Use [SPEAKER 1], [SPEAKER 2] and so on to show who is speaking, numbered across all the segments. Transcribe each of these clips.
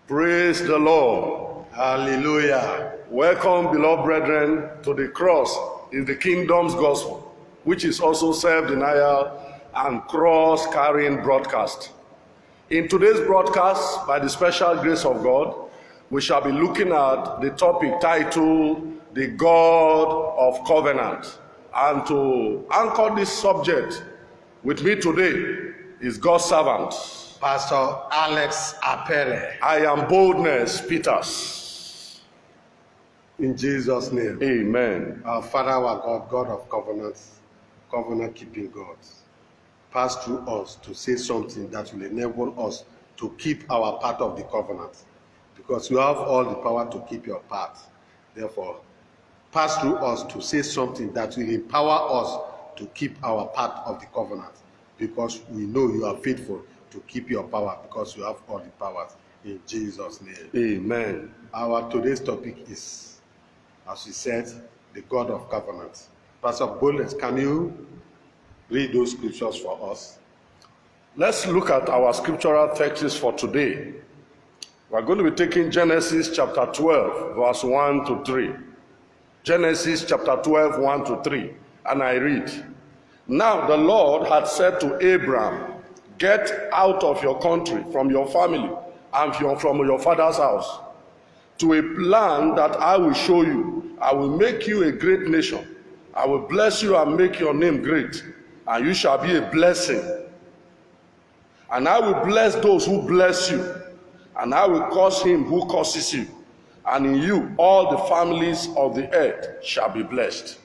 [SPEAKER 1] Praise the Lord.
[SPEAKER 2] Hallelujah.
[SPEAKER 1] Welcome, beloved brethren, to the cross is the kingdom's gospel, which is also self-denial and cross-carrying broadcast. In today's broadcast, by the special grace of God, we shall be looking at the topic titled, The God of Covenant. And to anchor this subject with me today is God's servant,
[SPEAKER 2] Pastor Alex Apele.
[SPEAKER 1] I am Boldness Peters.
[SPEAKER 2] In Jesus' name.
[SPEAKER 1] Amen.
[SPEAKER 2] Our Father, our God, God of covenants, covenant-keeping God, pass through us to say something that will enable us to keep our part of the covenant. Because you have all the power to keep your part. Therefore, pass through us to say something that will empower us to keep our part of the covenant. Because we know you are faithful to keep your power, because you have all the powers. In Jesus' name.
[SPEAKER 1] Amen.
[SPEAKER 2] Our today's topic is, as we said, the God of covenant. Pastor Boldness, can you read those scriptures for us?
[SPEAKER 1] Let's look at our scriptural texts for today. We're going to be taking Genesis chapter 12, verse 1 to 3. Genesis chapter 12, 1 to 3. And I read, Now the Lord had said to Abram, Get out of your country, from your family, and from your father's house, to a land that I will show you. I will make you a great nation. I will bless you and make your name great, and you shall be a blessing. And I will bless those who bless you, and I will curse him who curses you. And in you all the families of the earth shall be blessed.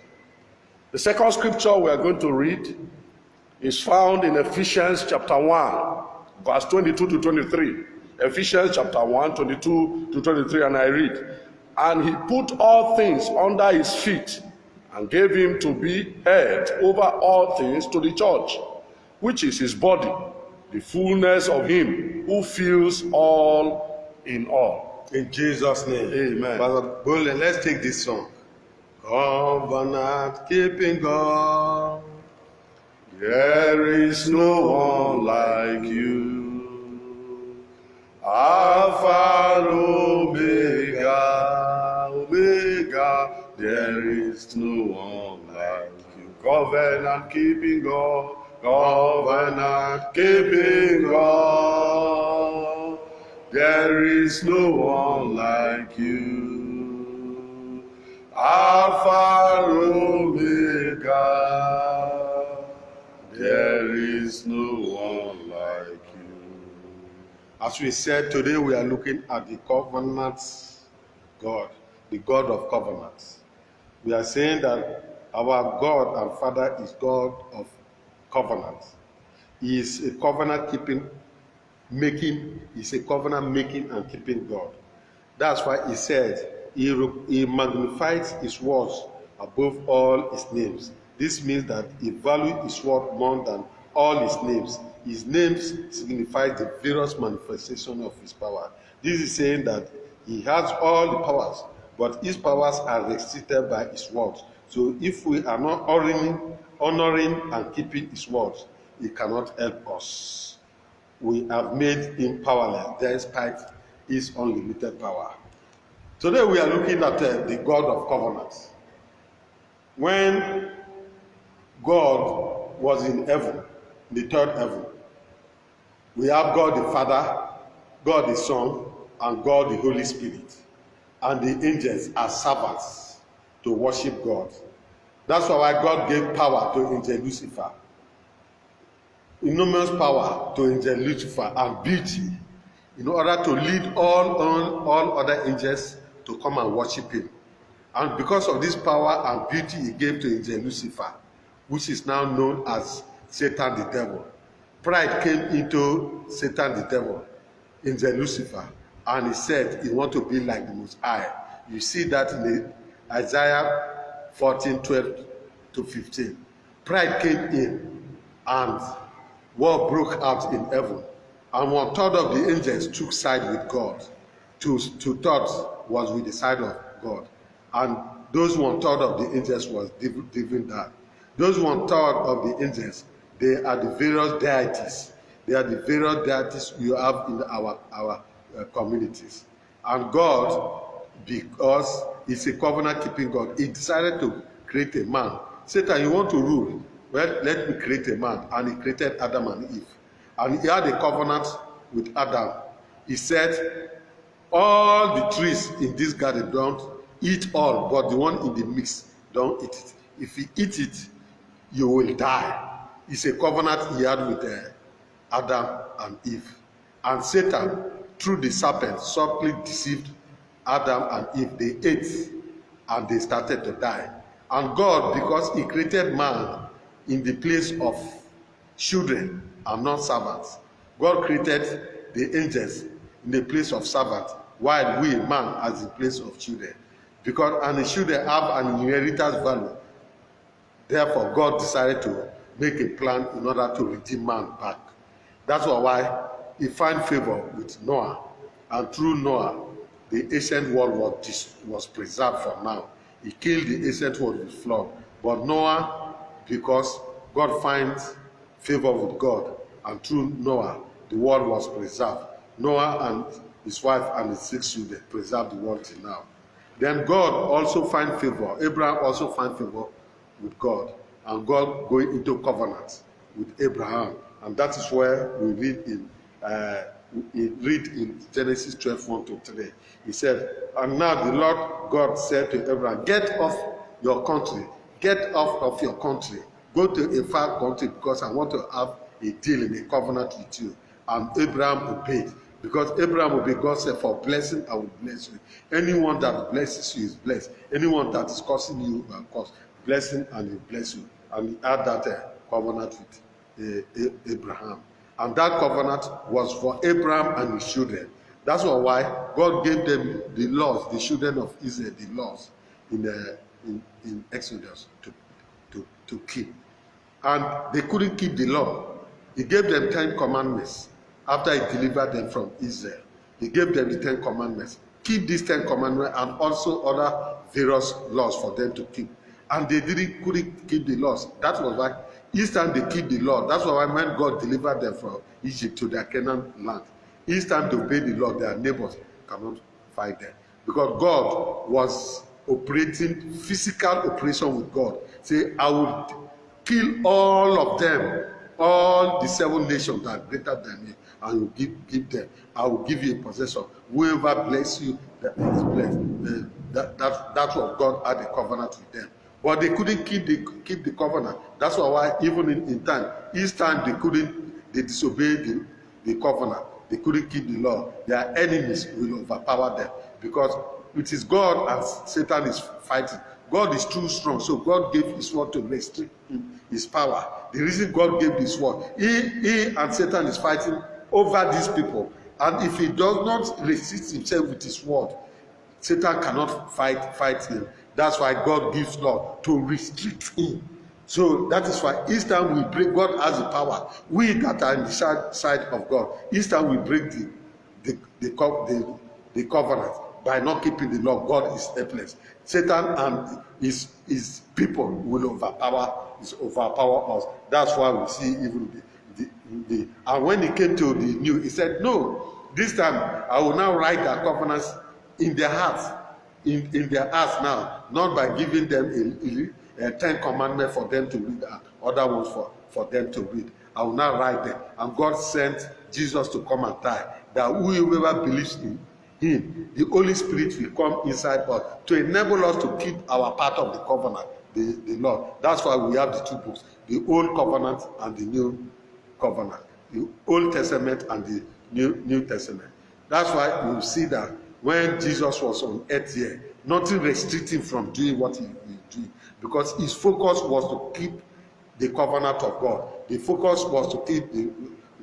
[SPEAKER 1] The second scripture we are going to read is found in Ephesians chapter 1, verse 22 to 23. Ephesians chapter 1, 22 to 23, and I read, And he put all things under his feet, and gave him to be head over all things to the church, which is his body, the fullness of him who fills all in all.
[SPEAKER 2] In Jesus' name.
[SPEAKER 1] Amen.
[SPEAKER 2] Pastor Boldness, let's take this song. Covenant keeping God,
[SPEAKER 1] There is no one like you, Alpha and Omega, Omega, there is no one like you. Covenant keeping God, covenant keeping God, there is no one like you, Alpha and Omega, there is no one like you.
[SPEAKER 2] as we said, today we are looking at the covenant God, the God of covenants. We are saying that our God and Father is God of covenants. He is a covenant making and keeping God. That's why he said he magnifies his words above all his names. This means that he valued his word more than all his names. His names signify the various manifestations of his power. This is saying that he has all the powers, but his powers are restricted by his words. So if we are not honoring and keeping his words, he cannot help us. We have made him powerless despite his unlimited power. Today we are looking at the God of covenants. When God was in heaven, the third heaven, we have God the Father, God the Son, and God the Holy Spirit. And the angels are servants to worship God. That's why God gave power to angel Lucifer. Enormous power to angel Lucifer and beauty in order to lead all other angels to come and worship him. And because of this power and beauty he gave to angel Lucifer, which is now known as Satan the devil, pride came into Satan the devil, angel Lucifer, and he said he want to be like the Most High. You see that in Isaiah 14:12 to 15. Pride came in and war broke out in heaven, and 1/3 of the angels took side with God. Two-thirds was with the side of God, and those 1/3 of the angels was driven down. Those 1/3 of the angels, they are the various deities. They are the various deities we have in communities. And God, because he's a covenant-keeping God, he decided to create a man. Satan, you want to rule? Well, let me create a man. And he created Adam and Eve. And he had a covenant with Adam. He said, all the trees in this garden, don't eat all, but the one in the mix, don't eat it. If you eat it, you will die. It's a covenant he had with Adam and Eve. And Satan, through the serpent, subtly deceived Adam and Eve. They ate and they started to die. And God, because he created man in the place of children and not servants, God created the angels in the place of servants, while we, man, as the place of children. Because and the children have an inheritance value. Therefore, God decided to make a plan in order to redeem man back. That's why he found favor with Noah. And through Noah, the ancient world was preserved for now. He killed the ancient world with flood. But Noah, because God finds favor with God, and through Noah, the world was preserved. Noah and his wife and his 6 children preserved the world till now. Then God also find favor. Abraham also find favor with God. And God going into covenant with Abraham. And that is where we read in Genesis 12:1-3. He said, and now the Lord God said to Abraham, get off your country. Get off of your country. Go to a far country because I want to have a deal in a covenant with you. And Abraham obeyed. Because Abraham obeyed, God said, for blessing, I will bless you. Anyone that blesses you is blessed. Anyone that is cursing you will curse. Blessing and he will bless you. And he had that covenant with Abraham. And that covenant was for Abraham and his children. That's why God gave them the laws, the children of Israel, the laws in Exodus to keep. And they couldn't keep the law. He gave them 10 commandments after he delivered them from Israel. He gave them the 10 commandments. Keep these 10 commandments and also other various laws for them to keep. And they couldn't keep the laws. That was why each time they keep the law. That's why when God delivered them from Egypt to their Canaan land, each time they obey the law, their neighbors cannot fight them. Because God was operating physical operation with God. Say, I will kill all of them, all the 7 nations that are greater than you, and will give them. I will give you a possession. Whoever bless you, that is blessed. That's what God had a covenant with them. But they couldn't keep the covenant. That's why even in time, each time they disobeyed the covenant. They couldn't keep the law. Their enemies will overpower them. Because it is God and Satan is fighting. God is too strong, so God gave his word to restrict his power. The reason God gave this word, he and Satan is fighting over these people. And if he does not resist himself with his word, Satan cannot fight him. That's why God gives law to restrict him. So that is why each time we break, God has the power. We that are in the side of God, each time we break the covenant by not keeping the law, God is helpless. Satan and his people will overpower us. That's why we see even and when he came to the new, he said, no, this time I will now write the covenants in their hearts. In their hearts now, not by giving them a 10 commandments for them to read and other ones for them to read. I will now write them. And God sent Jesus to come and die, that whoever believes in him, the Holy Spirit will come inside us to enable us to keep our part of the covenant, the law. That's why we have the 2 books, the Old Covenant and the New Covenant, the Old Testament and the New Testament. That's why you see that when Jesus was on earth here, nothing restricted him from doing what he did, because his focus was to keep the covenant of God. The focus was to keep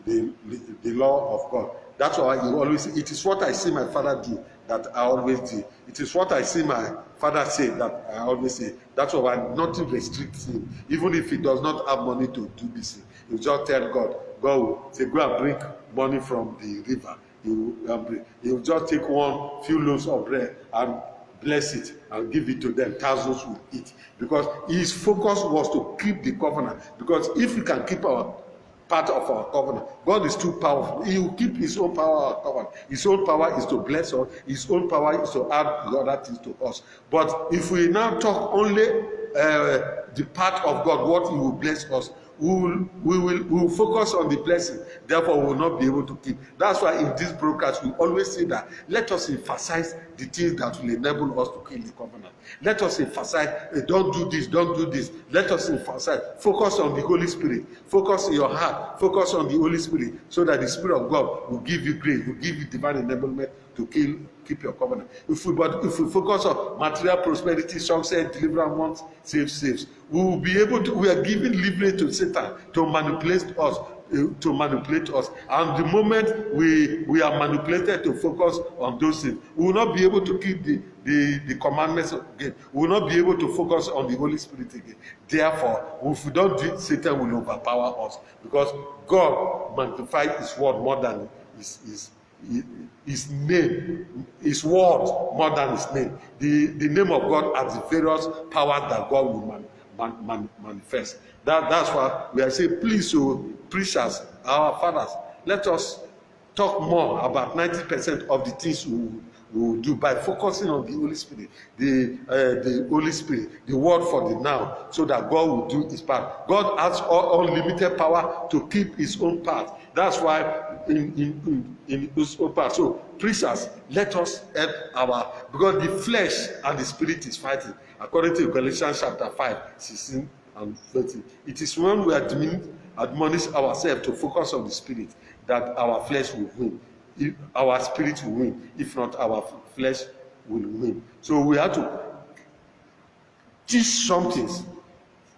[SPEAKER 2] the law of God. That's why he always say, it is what I see my father do that I always do. It is what I see my father say that I always say. That's why nothing restricts him. Even if he does not have money to do this thing, he just tell God, God will say, go and bring money from the river. He will just take few loaves of bread and bless it and give it to them. Thousands will eat. Because his focus was to keep the covenant. Because if we can keep our part of our covenant. God is too powerful. He will keep his own power our covenant. His own power is to bless us. His own power is to add the other things to us. But if we now talk only the part of God, what he will bless us, we will focus on the blessing. Therefore, we will not be able to keep. That's why in this broadcast, we always say that let us emphasize the things that will enable us to keep the covenant. Let us emphasize, don't do this, don't do this. Let us emphasize, focus on the Holy Spirit. Focus in your heart. Focus on the Holy Spirit so that the Spirit of God will give you grace, will give you divine enablement to keep your covenant. If we focus on material prosperity, success, deliverance, wants, saves, we will be able to, we are giving leverage to Satan to manipulate us. And the moment we are manipulated to focus on those things, we will not be able to keep the commandments again. We will not be able to focus on the Holy Spirit again. Therefore, if we don't do it, Satan will overpower us, because God magnified his word more than his name, his word more than his name. The name of God has the various powers that God will manifest. That's why we are saying, please, preachers, our fathers, let us talk more about 90% of the things we will do by focusing on the Holy Spirit, the Holy Spirit, the word for the now, so that God will do his part. God has unlimited power to keep his own part. That's why in his own part. So preachers, let us help because the flesh and the spirit is fighting. According to Galatians chapter 5, 16 and 30. It is when we admonish ourselves to focus on the spirit that our flesh will win. Our spirit will win. If not, our flesh will win. So we have to teach something,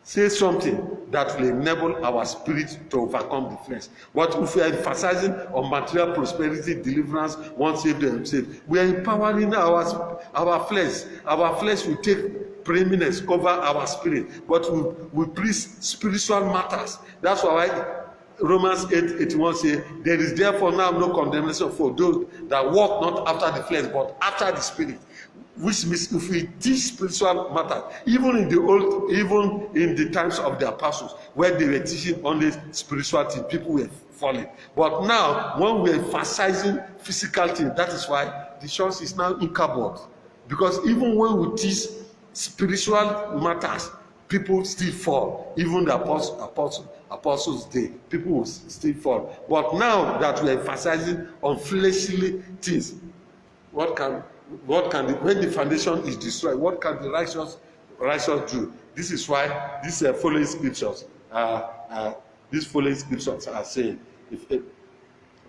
[SPEAKER 2] say something that will enable our spirit to overcome the flesh. What if we are emphasizing on material prosperity, deliverance, once saved and saved? We are empowering our flesh. Our flesh will take preeminence over our spirit, but we preach spiritual matters. That's why Romans 8:81 says, there is therefore now no condemnation for those that walk not after the flesh, but after the spirit. Which means if we teach spiritual matters, even in the times of the apostles, where they were teaching only spiritual things, people were falling. But now, when we are emphasizing physical things, that is why the church is now incapable. Because even when we teach spiritual matters, people still fall. Even the apostles' day, people will still fall. But now that we are emphasizing on fleshly things, when the foundation is destroyed, what can the righteous do? This is why these following scriptures are saying.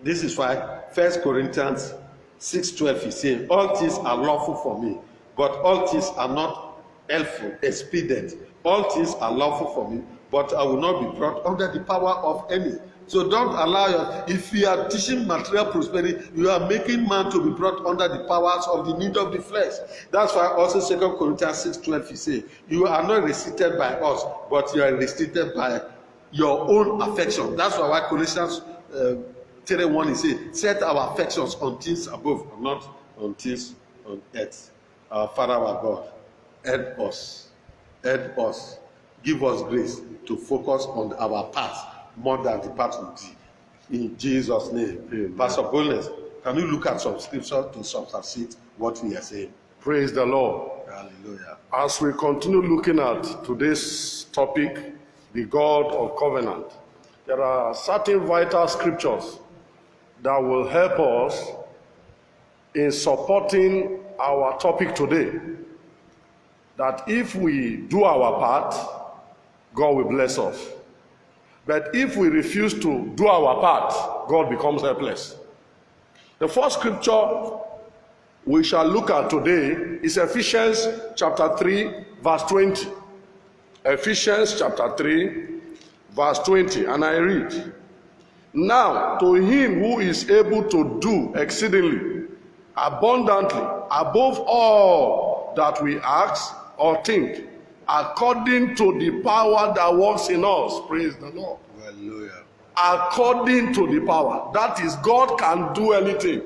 [SPEAKER 2] This is why 1 Corinthians 6:12 is saying, all things are lawful for me, but all things are not helpful, expedient. All things are lawful for me, but I will not be brought under the power of any. So don't allow if you are teaching material prosperity, you are making man to be brought under the powers of the need of the flesh. That's why also 2 Corinthians 6:12 is saying, you are not restricted by us, but you are restricted by your own affection. That's why Colossians 3:1 is saying, set our affections on things above, not on things on earth. Our Father, our God, help us, give us grace to focus on our path more than the path of thee. In Jesus' name. Amen. Pastor Boldness, can you look at some scripture to substantiate what we are saying?
[SPEAKER 1] Praise the Lord.
[SPEAKER 2] Hallelujah.
[SPEAKER 1] As we continue looking at today's topic, the God of covenant, there are certain vital scriptures that will help us in supporting our topic today. That if we do our part, God will bless us. But if we refuse to do our part, God becomes helpless. The first scripture we shall look at today is Ephesians chapter 3, verse 20. Ephesians chapter 3, verse 20. And I read, now to him who is able to do exceedingly, abundantly, above all that we ask or think, according to the power that works in us. Praise the Lord.
[SPEAKER 2] Hallelujah.
[SPEAKER 1] According to the power. That is, God can do anything.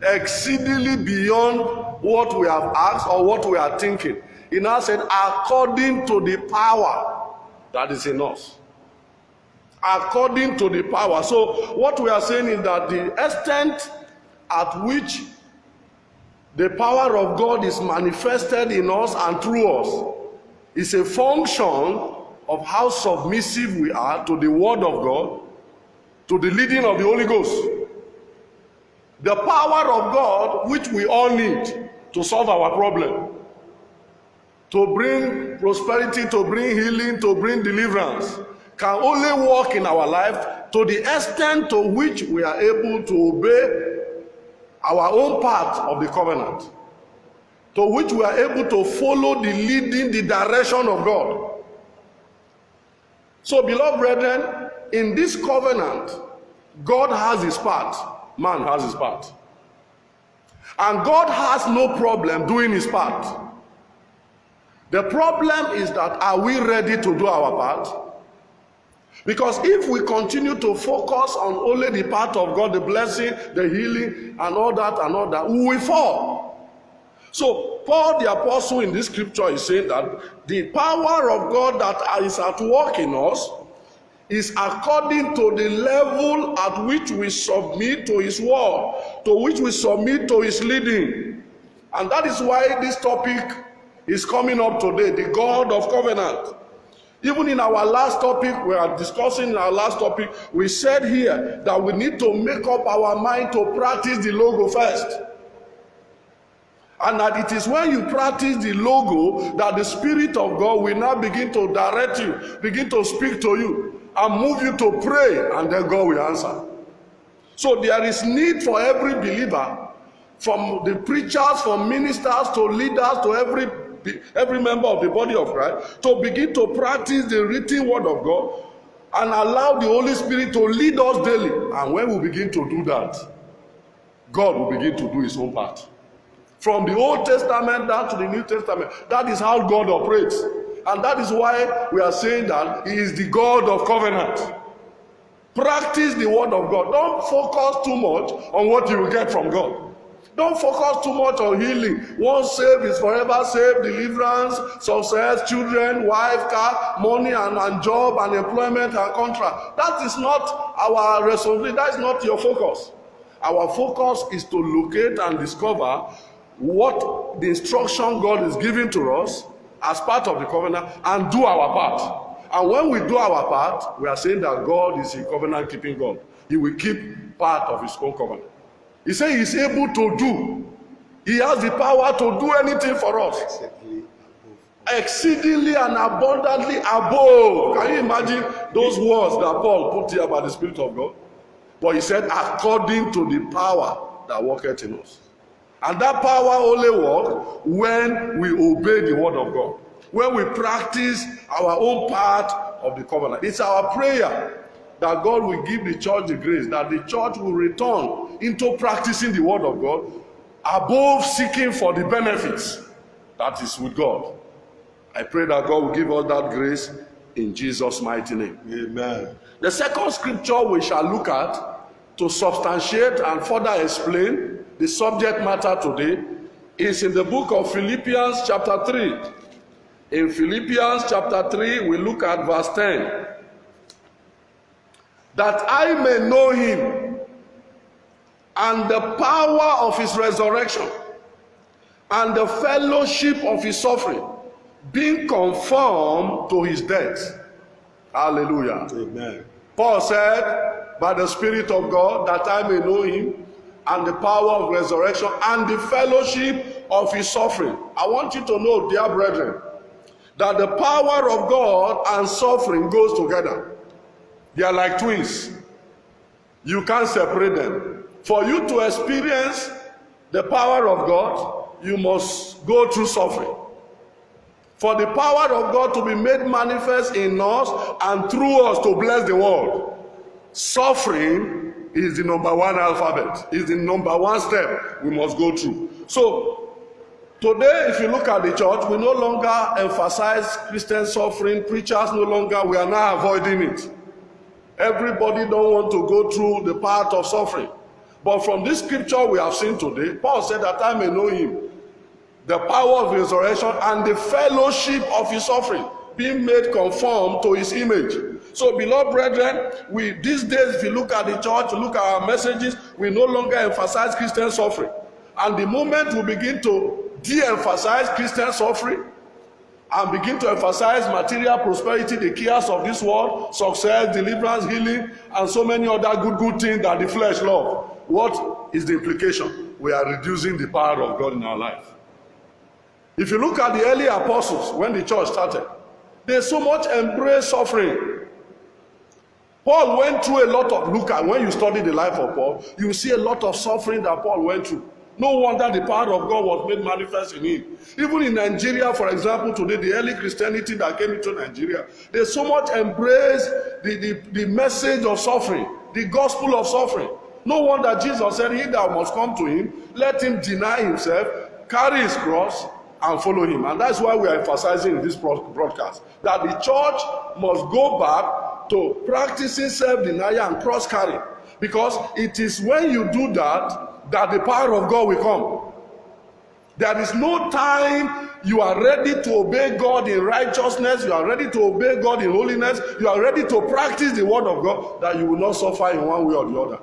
[SPEAKER 1] Exceedingly beyond what we have asked or what we are thinking. He now said, according to the power that is in us. According to the power. So what we are saying is that the extent at which the power of God is manifested in us and through us is a function of how submissive we are to the word of God, to the leading of the Holy Ghost. The power of God, which we all need to solve our problem, to bring prosperity, to bring healing, to bring deliverance, can only work in our life to the extent to which we are able to obey our own part of the covenant, to which we are able to follow the leading, the direction of God. So, beloved brethren, in this covenant, God has his part, man has his part. And God has no problem doing his part. The problem is that, are we ready to do our part? Because if we continue to focus on only the part of God, the blessing, the healing, and all that, we will fall. So Paul the apostle in this scripture is saying that the power of God that is at work in us is according to the level at which we submit to his word, to which we submit to his leading. And that is why this topic is coming up today, the God of covenant. Even in our last topic, we are discussing in our last topic, we said here that we need to make up our mind to practice the logo first. And that it is when you practice the logo that the Spirit of God will now begin to direct you, begin to speak to you, and move you to pray, and then God will answer. So there is need for every believer, from the preachers, from ministers to leaders, to every member of the body of Christ, to begin to practice the written word of God and allow the Holy Spirit to lead us daily. And when we begin to do that, God will begin to do his own part. From the Old Testament down to the New Testament, that is how God operates. And that is why we are saying that he is the God of covenant. Practice the word of God. Don't focus too much on what you will get from God. Don't focus too much on healing. Once saved is forever saved. Deliverance, success, children, wife, car, money, and job, and employment, and contract. That is not our responsibility. That is not your focus. Our focus is to locate and discover what the instruction God is giving to us as part of the covenant, and do our part. And when we do our part, we are saying that God is a covenant-keeping God. He will keep part of his own covenant. He said he is able to do. He has the power to do anything for us. Exceedingly and abundantly above. Can you imagine those words that Paul put here by the Spirit of God? But he said, according to the power that worketh in us. And that power only works when we obey the word of God, when we practice our own part of the covenant. It's our prayer that God will give the church the grace, that the church will return into practicing the word of God above seeking for the benefits that is with God. I pray that God will give us that grace in Jesus' mighty name.
[SPEAKER 2] Amen.
[SPEAKER 1] The second scripture we shall look at to substantiate and further explain the subject matter today is in the book of Philippians chapter 3. In Philippians chapter 3, we look at verse 10. That I may know him and the power of his resurrection and the fellowship of his suffering, being conformed to his death. Hallelujah.
[SPEAKER 2] Amen.
[SPEAKER 1] Paul said, by the Spirit of God, that I may know him and the power of resurrection and the fellowship of his suffering. I want you to know, dear brethren, that the power of God and suffering goes together. They are like twins. You can't separate them. For you to experience the power of God, you must go through suffering. For the power of God to be made manifest in us and through us to bless the world, suffering is the number one alphabet, is the number one step we must go through. So today, if you look at the church, we no longer emphasize Christian suffering. Preachers no longer, we are now avoiding it. Everybody don't want to go through the part of suffering. But from this scripture we have seen today, Paul said that I may know him, the power of resurrection and the fellowship of his suffering, being made conformed to his image. So, beloved brethren, these days, if you look at the church, look at our messages, we no longer emphasize Christian suffering. And the moment we begin to de-emphasize Christian suffering and begin to emphasize material prosperity, the cares of this world, success, deliverance, healing, and so many other good things that the flesh loves, what is the implication? We are reducing the power of God in our life. If you look at the early apostles, when the church started, they so much embraced suffering. Paul went through a lot of, look at, when you study the life of Paul, you see a lot of suffering that Paul went through. No wonder the power of God was made manifest in him. Even in Nigeria, for example, today, the early Christianity that came into Nigeria, they so much embraced the message of suffering, the gospel of suffering. No wonder Jesus said, he that must come to him, let him deny himself, carry his cross, and follow him. And that's why we are emphasizing in this broadcast that the church must go back to practicing self-denial and cross-carrying. Because it is when you do that the power of God will come. There is no time you are ready to obey God in righteousness, you are ready to obey God in holiness, you are ready to practice the word of God, that you will not suffer in one way or the other.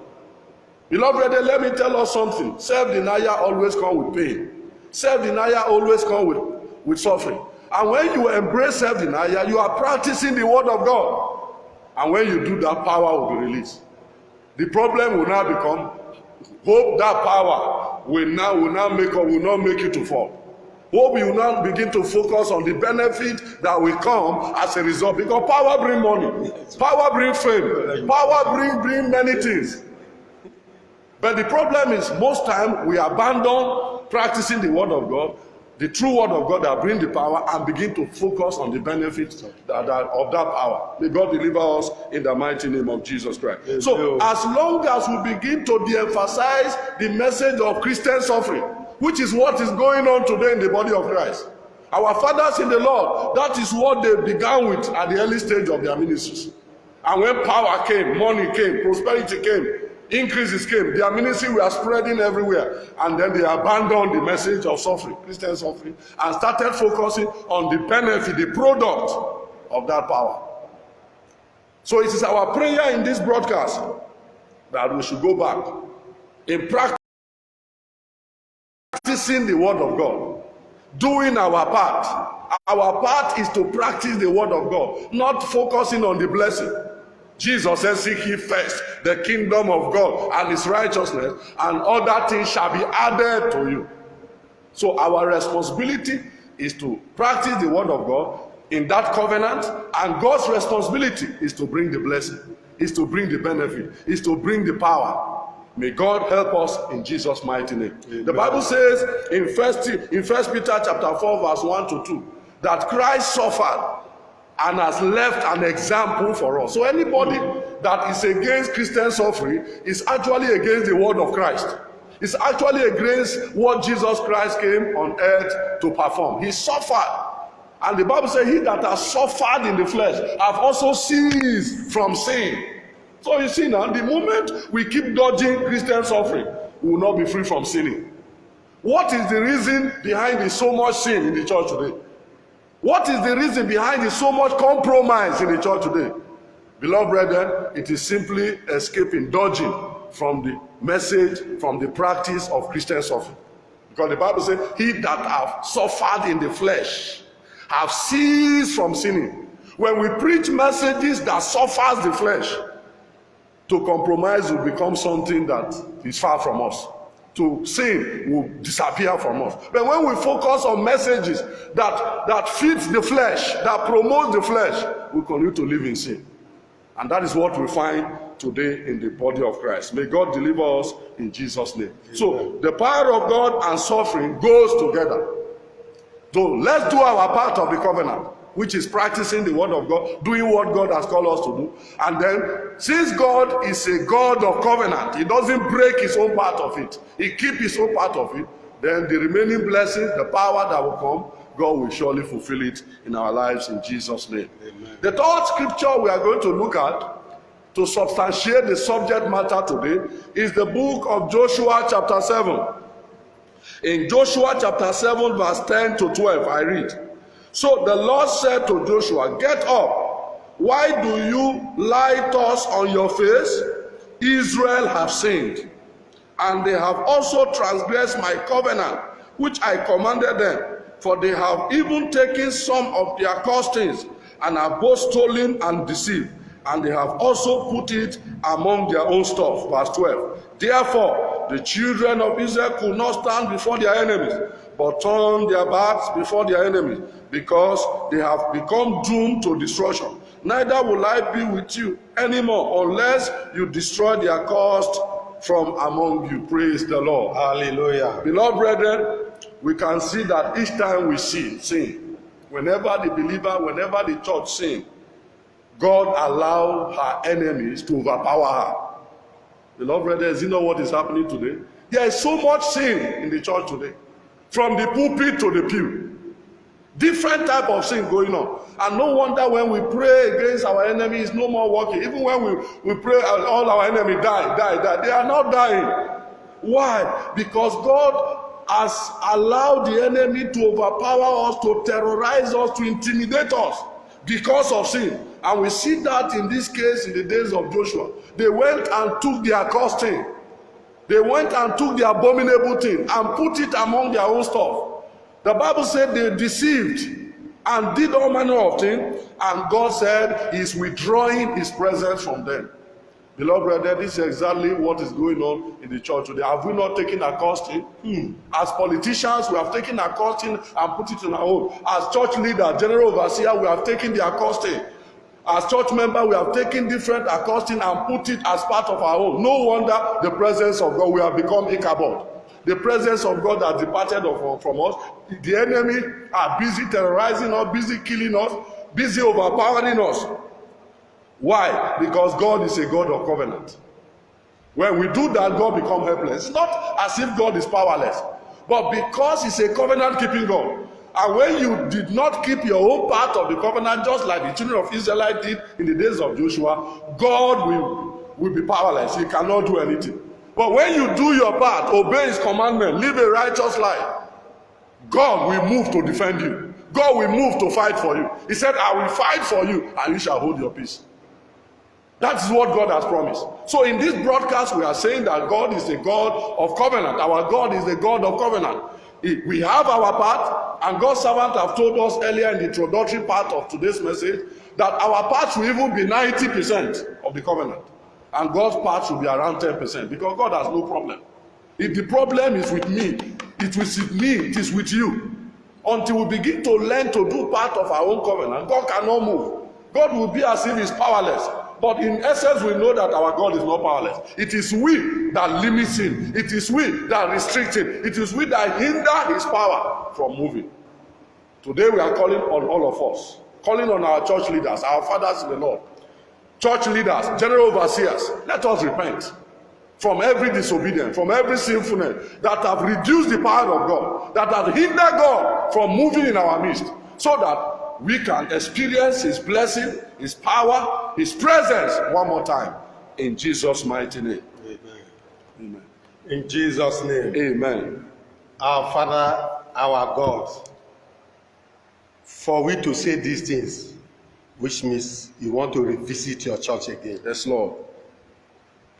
[SPEAKER 1] Beloved brethren, let me tell us something. Self-denial always comes with pain. Self-denial always comes with suffering. And when you embrace self-denial, you are practicing the word of God. And when you do that, power will be released. The problem will now become hope that power will not make you to fall. Hope you will now begin to focus on the benefit that will come as a result. Because power brings money, power brings fame, power brings many things. But the problem is, most time we abandon practicing the word of God, the true word of God that brings the power, and begin to focus on the benefits of that power. May God deliver us in the mighty name of Jesus Christ. Yes, so, as long as we begin to de-emphasize the message of Christian suffering, which is what is going on today in the body of Christ, our fathers in the Lord, that is what they began with at the early stage of their ministries. And when power came, money came, prosperity came, increases came, their ministry were spreading everywhere, and then they abandoned the message of suffering, Christian suffering, and started focusing on the benefit, the product of that power. So it is our prayer in this broadcast that we should go back in practicing the word of God, doing our part. Our part is to practice the word of God, not focusing on the blessing. Jesus says, seek ye first the kingdom of God and his righteousness, and other things shall be added to you. So our responsibility is to practice the word of God in that covenant, and God's responsibility is to bring the blessing, is to bring the benefit, is to bring the power. May God help us in Jesus' mighty name. Amen. The Bible says in First Peter chapter 4 verse 1 to 2 that Christ suffered and has left an example for us. So anybody that is against Christian suffering is actually against the word of Christ. It's actually against what Jesus Christ came on earth to perform. He suffered. And the Bible says, he that has suffered in the flesh have also ceased from sin. So you see now, the moment we keep dodging Christian suffering, we will not be free from sinning. What is the reason behind the so much sin in the church today? What is the reason behind the so much compromise in the church today? Beloved brethren, it is simply escaping, dodging from the message, from the practice of Christian suffering. Because the Bible says, he that have suffered in the flesh have ceased from sinning. When we preach messages that suffers the flesh, to compromise will become something that is far from us. To sin will disappear from us. But when we focus on messages that feeds the flesh, that promotes the flesh, we continue to live in sin. And that is what we find today in the body of Christ. May God deliver us in Jesus' name. Amen. So the power of God and suffering goes together. So let's do our part of the covenant, which is practicing the word of God, doing what God has called us to do. And then, since God is a God of covenant, he doesn't break his own part of it. He keeps his own part of it. Then the remaining blessings, the power that will come, God will surely fulfill it in our lives in Jesus' name. Amen. The third scripture we are going to look at to substantiate the subject matter today is the book of Joshua chapter 7. In Joshua chapter 7 verse 10 to 12, I read, So the Lord said to Joshua, get up. Why do you lie thus on your face? Israel have sinned, and they have also transgressed my covenant, which I commanded them. For they have even taken some of their costings, and have both stolen and deceived, and they have also put it among their own stuff. Verse 12. Therefore, the children of Israel could not stand before their enemies, but turned their backs before their enemies, because they have become doomed to destruction. Neither will I be with you anymore, unless you destroy their cost from among you. Praise the Lord.
[SPEAKER 2] Hallelujah.
[SPEAKER 1] Beloved brethren, we can see that each time we sin, whenever the believer, whenever the church sin, God allows her enemies to overpower her. Beloved brethren, is you know what is happening today? There is so much sin in the church today. From the pulpit to the pew. Different type of sin going on. And no wonder when we pray against our enemies, no more working. Even when we pray, all our enemies die. They are not dying. Why? Because God has allowed the enemy to overpower us, to terrorize us, to intimidate us because of sin. And we see that in this case in the days of Joshua. They went and took their costing. They went and took the abominable thing and put it among their own stuff. The Bible said they deceived and did all manner of things, and God said he's withdrawing his presence from them. Beloved brethren, this is exactly what is going on in the church today. Have we not taken our costing? As politicians, we have taken our costing and put it in our own. As church leader, general overseer, we have taken their costing. As church member, we have taken different costing and put it as part of our own. No wonder the presence of God, we have become Ichabod. The presence of God has departed from us. The enemy are busy terrorizing us, busy killing us, busy overpowering us. Why? Because God is a God of covenant. When we do that, God becomes helpless. It's not as if God is powerless, but because he's a covenant-keeping God. And when you did not keep your own part of the covenant, just like the children of Israel did in the days of Joshua, God will be powerless. He cannot do anything. But when you do your part, obey his commandment, live a righteous life, God will move to defend you. God will move to fight for you. He said, I will fight for you, and you shall hold your peace. That is what God has promised. So in this broadcast, we are saying that God is a God of covenant. Our God is the God of covenant. We have our part, and God's servant have told us earlier in the introductory part of today's message that our part will even be 90% of the covenant, and God's part will be around 10%, because God has no problem. If the problem is with me, it is with me, it is with you. Until we begin to learn to do part of our own covenant, God cannot move. God will be as if he's powerless. But in essence, we know that our God is not powerless. It is we that limit him. It is we that restrict him. It is we that hinder his power from moving. Today we are calling on all of us, calling on our church leaders, our fathers in the Lord, church leaders, general overseers. Let us repent from every disobedience, from every sinfulness that have reduced the power of God, that have hindered God from moving in our midst, so that we can experience his blessing, his power, his presence one more time. In Jesus' mighty name.
[SPEAKER 2] Amen.
[SPEAKER 1] Amen.
[SPEAKER 2] In Jesus' name.
[SPEAKER 1] Amen.
[SPEAKER 2] Our Father, our God, for we to say these things, which means you want to revisit your church again.
[SPEAKER 1] Yes, Lord.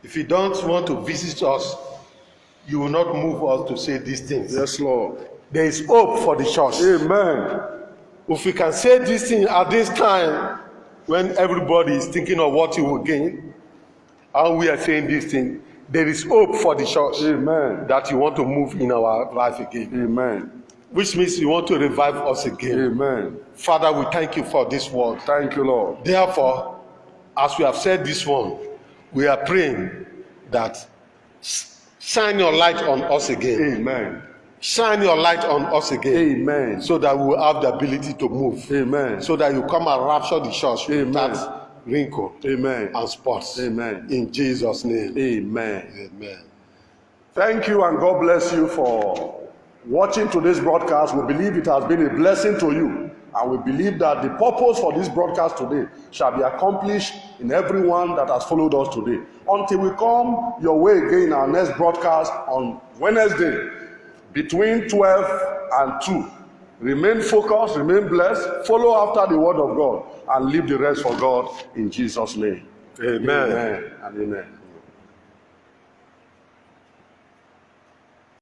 [SPEAKER 2] If you don't want to visit us, you will not move us to say these things.
[SPEAKER 1] Yes, Lord.
[SPEAKER 2] There is hope for the church.
[SPEAKER 1] Amen.
[SPEAKER 2] If we can say these things at this time, when everybody is thinking of what he will gain, and we are saying these things, there is hope for the church.
[SPEAKER 1] Amen.
[SPEAKER 2] That you want to move in our life again.
[SPEAKER 1] Amen.
[SPEAKER 2] Which means you want to revive us again.
[SPEAKER 1] Amen.
[SPEAKER 2] Father, we thank you for this word.
[SPEAKER 1] Thank you, Lord.
[SPEAKER 2] Therefore, as we have said this one, we are praying that shine your light on us again.
[SPEAKER 1] Amen.
[SPEAKER 2] Shine your light on us again.
[SPEAKER 1] Amen.
[SPEAKER 2] So that we will have the ability to move.
[SPEAKER 1] Amen.
[SPEAKER 2] So that you come and rapture the church without wrinkle.
[SPEAKER 1] Amen.
[SPEAKER 2] And spots.
[SPEAKER 1] Amen.
[SPEAKER 2] In Jesus' name.
[SPEAKER 1] Amen.
[SPEAKER 2] Amen.
[SPEAKER 1] Thank you, and God bless you for watching today's broadcast. We believe it has been a blessing to you, and we believe that the purpose for this broadcast today shall be accomplished in everyone that has followed us today. Until we come your way again in our next broadcast on Wednesday between 12 and 2. Remain focused, remain blessed, follow after the word of God, and leave the rest for God in Jesus' name.
[SPEAKER 2] Amen.
[SPEAKER 1] Amen and amen.